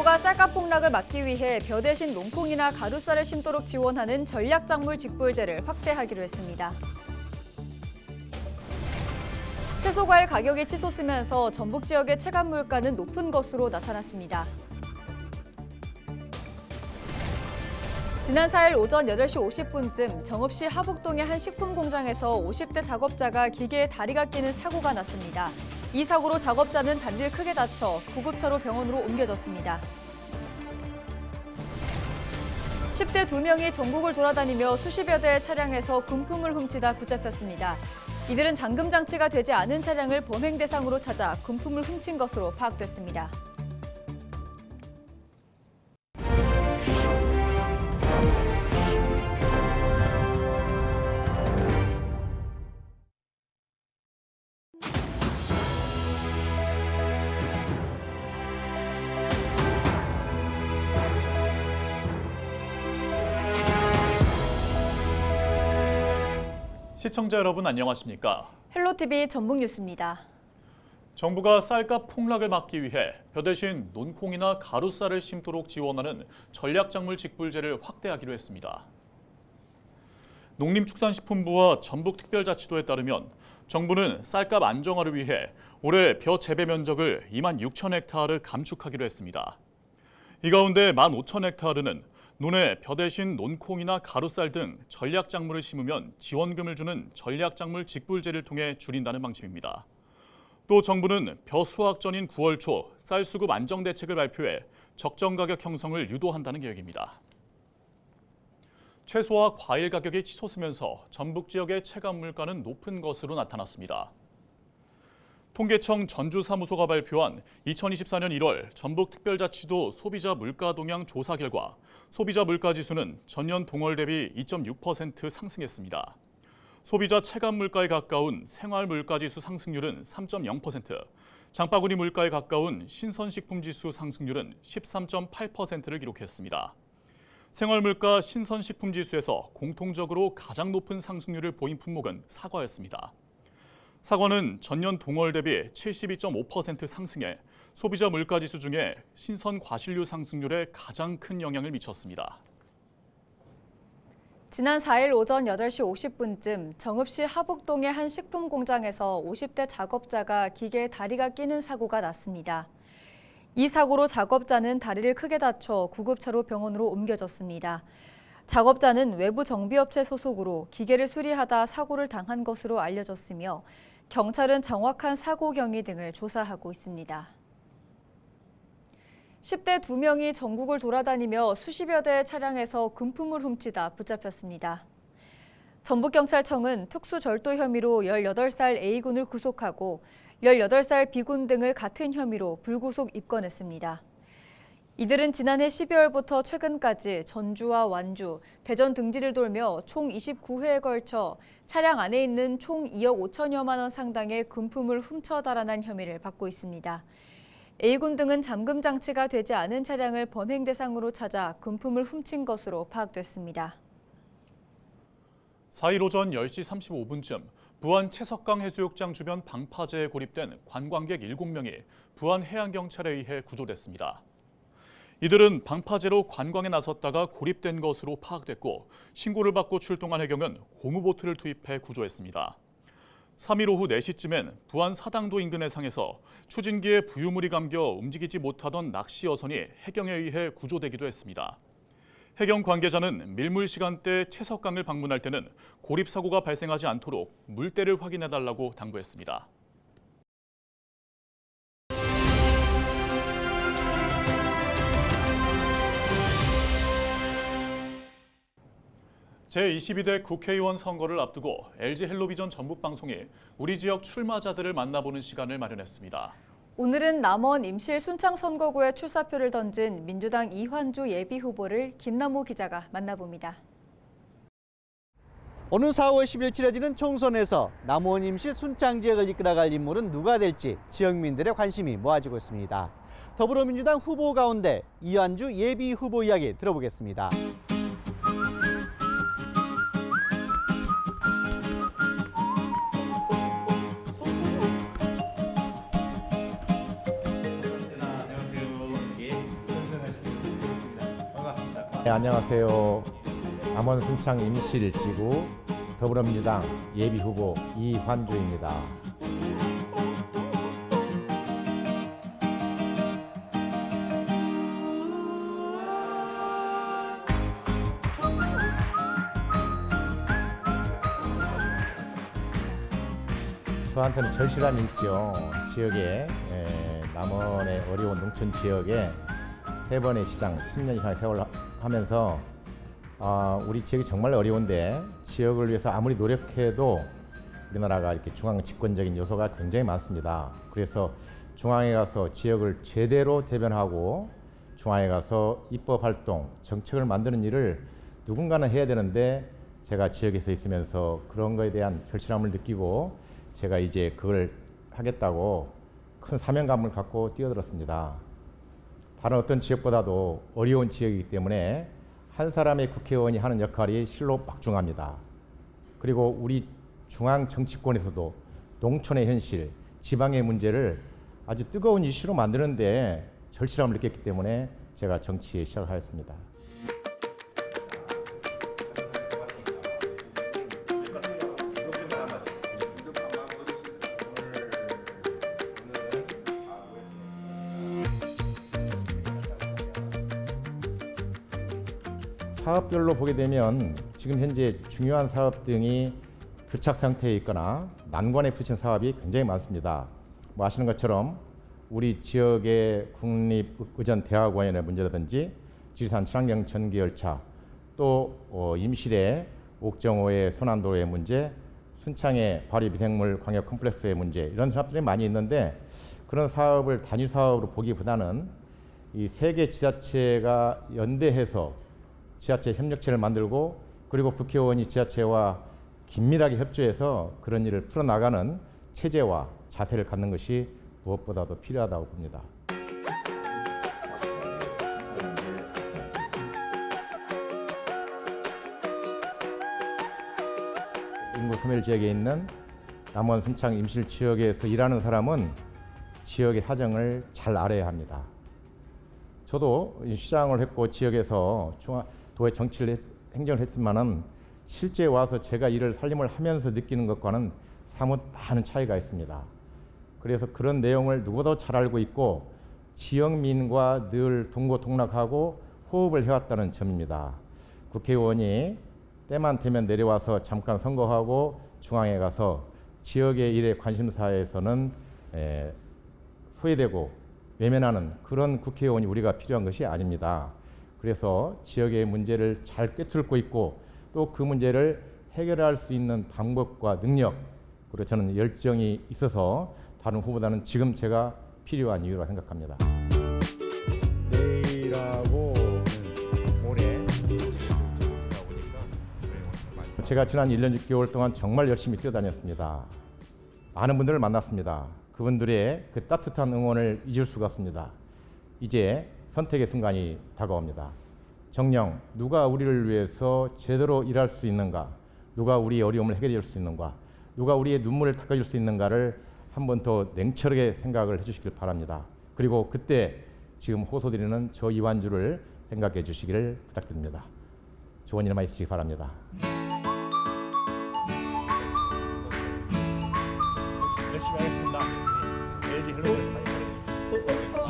정부가 쌀값 폭락을 막기 위해 벼 대신 농콩이나 가루쌀을 심도록 지원하는 전략작물 직불제를 확대하기로 했습니다. 채소과일 가격이 치솟으면서 전북 지역의 체감 물가는 높은 것으로 나타났습니다. 지난 4일 오전 8시 50분쯤 정읍시 하북동의 한 식품 공장에서 50대 작업자가 기계에 다리가 끼는 사고가 났습니다. 이 사고로 작업자는 다리를 크게 다쳐 구급차로 병원으로 옮겨졌습니다. 10대 2명이 전국을 돌아다니며 수십여 대의 차량에서 금품을 훔치다 붙잡혔습니다. 이들은 잠금 장치가 되지 않은 차량을 범행 대상으로 찾아 금품을 훔친 것으로 파악됐습니다. 시청자 여러분 안녕하십니까? 헬로티비 전북뉴스입니다. 정부가 쌀값 폭락을 막기 위해 벼 대신 논콩이나 가루쌀을 심도록 지원하는 전략작물 직불제를 확대하기로 했습니다. 농림축산식품부와 전북특별자치도에 따르면 정부는 쌀값 안정화를 위해 올해 벼 재배 면적을 2만 6천 헥타르 감축하기로 했습니다. 이 가운데 1만 5천 헥타르는 논에 벼 대신 논콩이나 가루쌀 등 전략작물을 심으면 지원금을 주는 전략작물 직불제를 통해 줄인다는 방침입니다. 또 정부는 벼 수확 전인 9월 초 쌀 수급 안정 대책을 발표해 적정 가격 형성을 유도한다는 계획입니다. 채소와 과일 가격이 치솟으면서 전북 지역의 체감 물가는 높은 것으로 나타났습니다. 통계청 전주사무소가 발표한 2024년 1월 전북특별자치도 소비자 물가 동향 조사 결과 소비자 물가지수는 전년 동월 대비 2.6% 상승했습니다. 소비자 체감 물가에 가까운 생활 물가지수 상승률은 3.0%, 장바구니 물가에 가까운 신선식품지수 상승률은 13.8%를 기록했습니다. 생활물가 신선식품지수에서 공통적으로 가장 높은 상승률을 보인 품목은 사과였습니다. 사과는 전년 동월 대비 72.5% 상승해 소비자 물가지수 중에 신선 과실류 상승률에 가장 큰 영향을 미쳤습니다. 지난 4일 오전 8시 50분쯤 정읍시 하북동의 한 식품 공장에서 50대 작업자가 기계에 다리가 끼는 사고가 났습니다. 이 사고로 작업자는 다리를 크게 다쳐 구급차로 병원으로 옮겨졌습니다. 작업자는 외부 정비업체 소속으로 기계를 수리하다 사고를 당한 것으로 알려졌으며 경찰은 정확한 사고 경위 등을 조사하고 있습니다. 10대 2명이 전국을 돌아다니며 수십여 대의 차량에서 금품을 훔치다 붙잡혔습니다. 전북경찰청은 특수절도 혐의로 18살 A군을 구속하고 18살 B군 등을 같은 혐의로 불구속 입건했습니다. 이들은 지난해 12월부터 최근까지 전주와 완주, 대전 등지를 돌며 총 29회에 걸쳐 차량 안에 있는 총 2억 5천여만 원 상당의 금품을 훔쳐 달아난 혐의를 받고 있습니다. A군 등은 잠금 장치가 되지 않은 차량을 범행 대상으로 찾아 금품을 훔친 것으로 파악됐습니다. 4일 오전 10시 35분쯤 부안 채석강 해수욕장 주변 방파제에 고립된 관광객 7명이 부안 해양경찰에 의해 구조됐습니다. 이들은 방파제로 관광에 나섰다가 고립된 것으로 파악됐고 신고를 받고 출동한 해경은 고무보트를 투입해 구조했습니다. 3일 오후 4시쯤엔 부안 사당도 인근 해상에서 추진기에 부유물이 감겨 움직이지 못하던 낚시 여선이 해경에 의해 구조되기도 했습니다. 해경 관계자는 밀물 시간대 채석강을 방문할 때는 고립 사고가 발생하지 않도록 물때를 확인해달라고 당부했습니다. 제22대 국회의원 선거를 앞두고 LG 헬로비전 전북방송이 우리 지역 출마자들을 만나보는 시간을 마련했습니다. 오늘은 남원 임실 순창 선거구에 출사표를 던진 민주당 이환주 예비후보를 김남호 기자가 만나봅니다. 오는 4월 10일 치러지는 총선에서 남원 임실 순창 지역을 이끌어갈 인물은 누가 될지 지역민들의 관심이 모아지고 있습니다. 더불어민주당 후보 가운데 이환주 예비후보 이야기 들어보겠습니다. 네, 안녕하세요. 남원 순창 임실지구 더불어민주당 예비후보 이환주입니다. 저한테는 절실한 일이죠. 지역에 남원의 어려운 농촌 지역에 3번의 시장 10년 이상의 세월을 하면서 우리 지역이 정말 어려운데 지역을 위해서 아무리 노력해도 우리나라가 이렇게 중앙 집권적인 요소가 굉장히 많습니다. 그래서 중앙에 가서 지역을 제대로 대변하고 중앙에 가서 입법 활동, 정책을 만드는 일을 누군가는 해야 되는데 제가 지역에서 있으면서 그런 거에 대한 절실함을 느끼고 제가 이제 그걸 하겠다고 큰 사명감을 갖고 뛰어들었습니다. 다른 어떤 지역보다도 어려운 지역이기 때문에 한 사람의 국회의원이 하는 역할이 실로 막중합니다. 그리고 우리 중앙 정치권에서도 농촌의 현실, 지방의 문제를 아주 뜨거운 이슈로 만드는데 절실함을 느꼈기 때문에 제가 정치에 시작하였습니다. 사업별로 보게 되면 지금 현재 중요한 사업 등이 교착 상태에 있거나 난관에 부딪힌 사업이 굉장히 많습니다. 뭐 아시는 것처럼 우리 지역의 국립의전대학원의 문제라든지 지리산 친환경 전기열차, 또 임실의 옥정호의 순환도로의 문제, 순창의 발효미생물 광역 컴플렉스의 문제, 이런 사업들이 많이 있는데 그런 사업을 단위 사업으로 보기보다는 이 세 개 지자체가 연대해서 지자체 협력체를 만들고 그리고 국회의원이 지자체와 긴밀하게 협조해서 그런 일을 풀어나가는 체제와 자세를 갖는 것이 무엇보다도 필요하다고 봅니다. 인구 소멸 지역에 있는 남원 순창 임실 지역에서 일하는 사람은 지역의 사정을 잘 알아야 합니다. 저도 시장을 했고 지역에서 도의 정치를 행정을 했지만은 실제 와서 제가 일을 살림을 하면서 느끼는 것과는 사뭇 많은 차이가 있습니다. 그래서 그런 내용을 누구보다 잘 알고 있고 지역민과 늘 동고동락하고 호흡을 해왔다는 점입니다. 국회의원이 때만 되면 내려와서 잠깐 선거하고 중앙에 가서 지역의 일에 관심사에서는 소외되고 외면하는 그런 국회의원이 우리가 필요한 것이 아닙니다. 그래서 지역의 문제를 잘 꿰뚫고 있고 또 그 문제를 해결할 수 있는 방법과 능력, 그리고 저는 열정이 있어서 다른 후보보다는 지금 제가 필요한 이유라 생각합니다. 내일하고 모레 제가 지난 1년 6개월 동안 정말 열심히 뛰어다녔습니다. 많은 분들을 만났습니다. 그분들의 그 따뜻한 응원을 잊을 수가 없습니다. 이제 선택의 순간이 다가옵니다. 정녕 누가 우리를 위해서 제대로 일할 수 있는가, 누가 우리의 어려움을 해결해 줄 수 있는가, 누가 우리의 눈물을 닦아줄 수 있는가를 한 번 더 냉철하게 생각을 해주시길 바랍니다. 그리고 그때 지금 호소드리는 저 이완주를 생각해 주시기를 부탁드립니다. 좋은 일만 있으시기 바랍니다. 열심히 하겠습니다. LG 헬로를 많이 보내주십시오.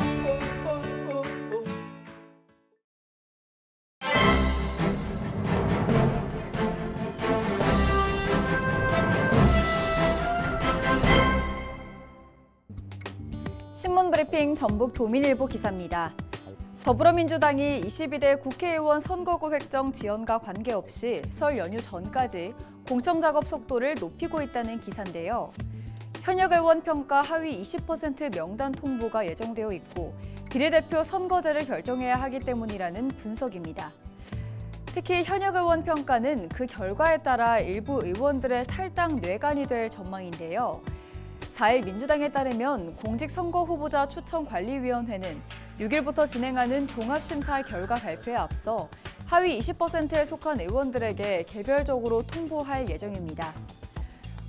신문브리핑 전북 도민일보 기사입니다. 더불어민주당이 22대 국회의원 선거구 획정 지연과 관계없이 설 연휴 전까지 공청작업 속도를 높이고 있다는 기사인데요. 현역 의원 평가 하위 20% 명단 통보가 예정되어 있고 비례대표 선거제를 결정해야 하기 때문이라는 분석입니다. 특히 현역 의원 평가는 그 결과에 따라 일부 의원들의 탈당 뇌관이 될 전망인데요. 4일 민주당에 따르면 공직선거 후보자 추천관리위원회는 6일부터 진행하는 종합심사 결과 발표에 앞서 하위 20%에 속한 의원들에게 개별적으로 통보할 예정입니다.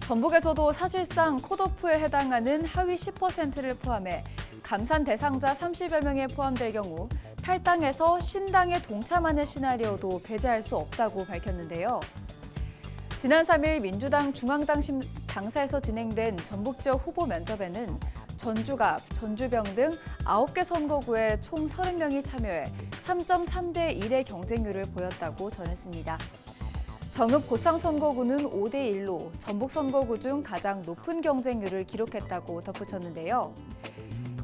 전북에서도 사실상 컷오프에 해당하는 하위 10%를 포함해 감산 대상자 30여 명에 포함될 경우 탈당해서 신당에 동참하는 시나리오도 배제할 수 없다고 밝혔는데요. 지난 3일 민주당 중앙당 당사에서 진행된 전북 지역 후보 면접에는 전주갑, 전주병 등 9개 선거구에 총 30명이 참여해 3.3대 1의 경쟁률을 보였다고 전했습니다. 정읍 고창 선거구는 5대 1로 전북 선거구 중 가장 높은 경쟁률을 기록했다고 덧붙였는데요.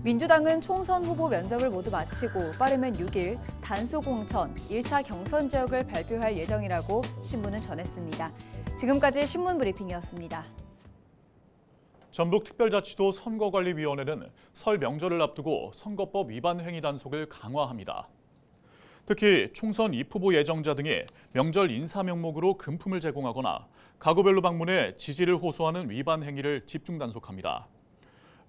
민주당은 총선 후보 면접을 모두 마치고 빠르면 6일 단수 공천 1차 경선 지역을 발표할 예정이라고 신문은 전했습니다. 지금까지 신문 브리핑이었습니다. 전북특별자치도 선거관리위원회는 설 명절을 앞두고 선거법 위반 행위 단속을 강화합니다. 특히 총선 입후보 예정자 등이 명절 인사 명목으로 금품을 제공하거나 가구별로 방문해 지지를 호소하는 위반 행위를 집중 단속합니다.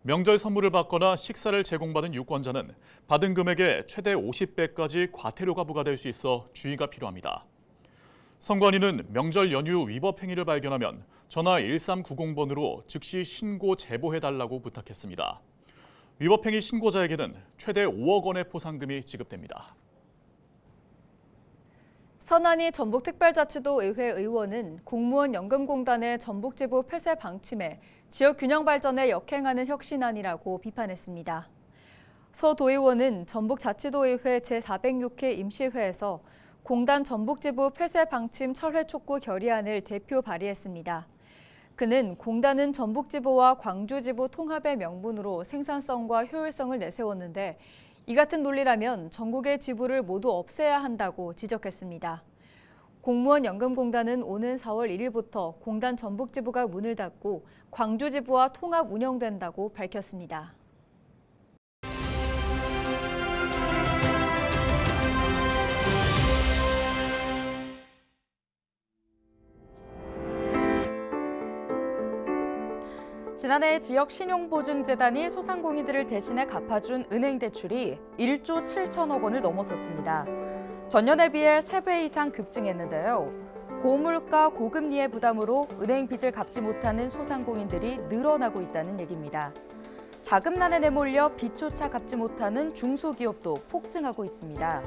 명절 선물을 받거나 식사를 제공받은 유권자는 받은 금액의 최대 50배까지 과태료가 부과될 수 있어 주의가 필요합니다. 선관위는 명절 연휴 위법 행위를 발견하면 전화 1390번으로 즉시 신고 제보해달라고 부탁했습니다. 위법 행위 신고자에게는 최대 5억 원의 포상금이 지급됩니다. 선한희 전북특별자치도 의회 의원은 공무원 연금공단의 전북지부 폐쇄 방침에 지역 균형 발전에 역행하는 혁신안이라고 비판했습니다. 서 도의원은 전북자치도의회 제406회 임시회에서 공단 전북지부 폐쇄 방침 철회 촉구 결의안을 대표 발의했습니다. 그는 공단은 전북지부와 광주지부 통합의 명분으로 생산성과 효율성을 내세웠는데 이 같은 논리라면 전국의 지부를 모두 없애야 한다고 지적했습니다. 공무원 연금공단은 오는 4월 1일부터 공단 전북지부가 문을 닫고 광주지부와 통합 운영된다고 밝혔습니다. 지난해 지역신용보증재단이 소상공인들을 대신해 갚아준 은행 대출이 1조 7천억 원을 넘어섰습니다. 전년에 비해 3배 이상 급증했는데요. 고물가, 고금리의 부담으로 은행 빚을 갚지 못하는 소상공인들이 늘어나고 있다는 얘기입니다. 자금난에 내몰려 빚조차 갚지 못하는 중소기업도 폭증하고 있습니다.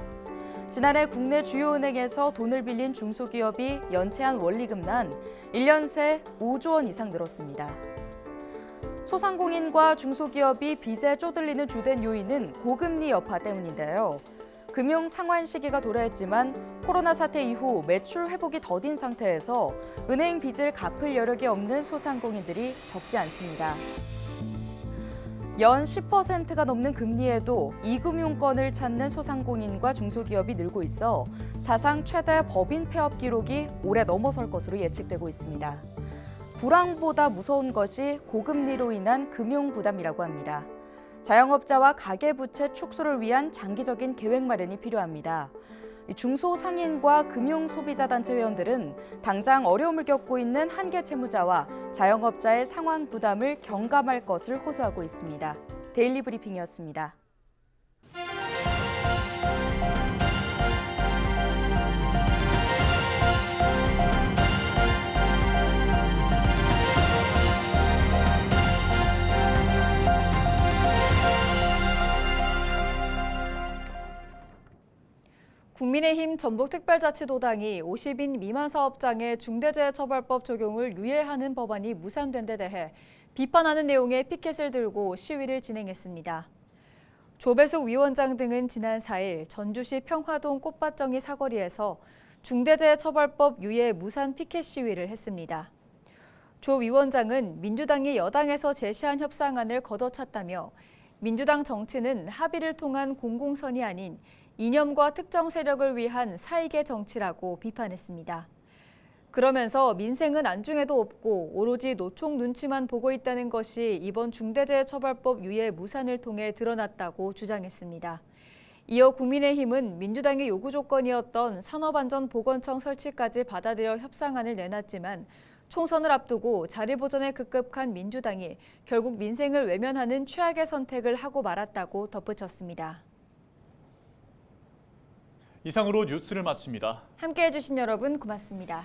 지난해 국내 주요 은행에서 돈을 빌린 중소기업이 연체한 원리금난 1년 새 5조 원 이상 늘었습니다. 소상공인과 중소기업이 빚에 쪼들리는 주된 요인은 고금리 여파 때문인데요. 금융 상환 시기가 도래했지만 코로나 사태 이후 매출 회복이 더딘 상태에서 은행 빚을 갚을 여력이 없는 소상공인들이 적지 않습니다. 연 10%가 넘는 금리에도 이금융권을 찾는 소상공인과 중소기업이 늘고 있어 사상 최대 법인 폐업 기록이 올해 넘어설 것으로 예측되고 있습니다. 불황보다 무서운 것이 고금리로 인한 금융 부담이라고 합니다. 자영업자와 가계부채 축소를 위한 장기적인 계획 마련이 필요합니다. 중소상인과 금융소비자단체 회원들은 당장 어려움을 겪고 있는 한계 채무자와 자영업자의 상환 부담을 경감할 것을 호소하고 있습니다. 데일리 브리핑이었습니다. 국민의힘 전북특별자치도당이 50인 미만 사업장의 중대재해처벌법 적용을 유예하는 법안이 무산된 데 대해 비판하는 내용의 피켓을 들고 시위를 진행했습니다. 조배숙 위원장 등은 지난 4일 전주시 평화동 꽃밭정리 사거리에서 중대재해처벌법 유예 무산 피켓 시위를 했습니다. 조 위원장은 민주당이 여당에서 제시한 협상안을 걷어찼다며 민주당 정치는 합의를 통한 공공선이 아닌 이념과 특정 세력을 위한 사익의 정치라고 비판했습니다. 그러면서 민생은 안중에도 없고 오로지 노총 눈치만 보고 있다는 것이 이번 중대재해처벌법 유예 무산을 통해 드러났다고 주장했습니다. 이어 국민의힘은 민주당의 요구 조건이었던 산업안전보건청 설치까지 받아들여 협상안을 내놨지만 총선을 앞두고 자리 보전에 급급한 민주당이 결국 민생을 외면하는 최악의 선택을 하고 말았다고 덧붙였습니다. 이상으로 뉴스를 마칩니다. 함께해 주신 여러분 고맙습니다.